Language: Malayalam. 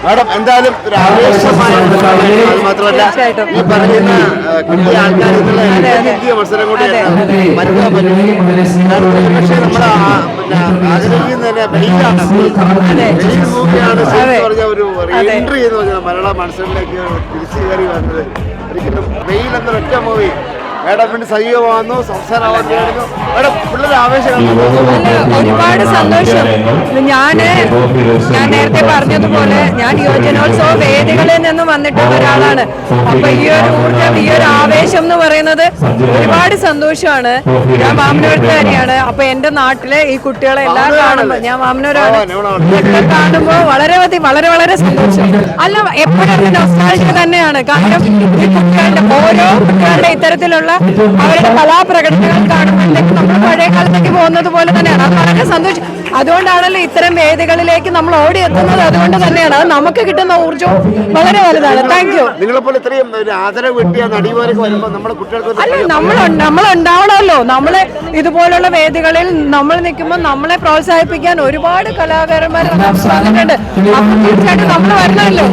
മാഡം എന്തായാലും ഒരു ആവേശമായ അത് മാത്രമല്ല ഈ പറയുന്ന കിട്ടിയ ആൾക്കാരിൽ നിന്നുള്ള മത്സരം കൂടിയാണ് മരുന്നാൻ പറ്റും. പക്ഷേ നമ്മൾ ആഗ്രഹിക്കുന്ന തന്നെ വെയിലാണ് വെയിൽ നോക്കിയാണ് പറഞ്ഞ ഒരു എൻട്രി എന്ന് പറഞ്ഞാൽ മലയാള മത്സരത്തിലേക്ക് തിരിച്ചു കയറി വന്നത്. ഒരിക്കലും വെയിൽ എന്നൊരൊറ്റ മൂവി മേഡം പിന്നെ സജീവമാകുന്നു, സംസ്ഥാന അവാർഡ് നേടുന്നു. മേഡം പിള്ളേർ ആവേശം ഒരുപാട് സന്തോഷം. ഞാൻ നേരത്തെ പറഞ്ഞതുപോലെ ഞാൻ യുവജനോത്സവ വേദികളിൽ നിന്ന് വന്നിട്ടുള്ള ഒരാളാണ്. അപ്പൊ ഈ ഒരു ഊർജ്ജം, ഈ ഒരു ആവേശം എന്ന് പറയുന്നത് ഒരുപാട് സന്തോഷമാണ്. ഞാൻ വാമനപുരത്തുകാരിയാണ്. അപ്പൊ എന്റെ നാട്ടിലെ ഈ കുട്ടികളെ എല്ലാം കാണുമ്പോൾ, ഞാൻ വാമനപുരമാണ്, കാണുമ്പോൾ വളരെ സന്തോഷം. അല്ല, എപ്പോഴും നൊസ്റ്റാൾജിയ തന്നെയാണ്. കാരണം ഈ കുട്ടികളുടെ ഓരോ കുട്ടികളുടെ ഇത്തരത്തിലുള്ള അവരുടെ കലാപ്രകടനങ്ങൾ കാണുമ്പോഴത്തേക്ക് നമ്മൾ പഴയ കാലത്തേക്ക് പോകുന്നത് പോലെ തന്നെയാണ്. അത് വളരെ സന്തോഷം. അതുകൊണ്ടാണല്ലോ ഇത്തരം വേദികളിലേക്ക് നമ്മൾ ഓടിയെത്തുന്നത്. അതുകൊണ്ട് തന്നെയാണ് അത് നമുക്ക് കിട്ടുന്ന ഊർജ്ജവും വളരെ വലുതാണ്. Thank you. നിങ്ങളെപ്പോലെ ഇത്രയും ആദരവ് കിട്ടിയ നടിമാരൊക്കെ വരുമ്പോൾ നമ്മുടെ കുട്ടികൾക്ക് അല്ല, നമ്മളുണ്ടാവണമല്ലോ. നമ്മള് ഇതുപോലുള്ള വേദികളിൽ നമ്മൾ നിൽക്കുമ്പോൾ നമ്മളെ പ്രോത്സാഹിപ്പിക്കാൻ ഒരുപാട് കലാകാരന്മാർ വന്നിട്ടുണ്ട്. അപ്പൊ തീർച്ചയായിട്ടും നമ്മൾ വരണമല്ലോ.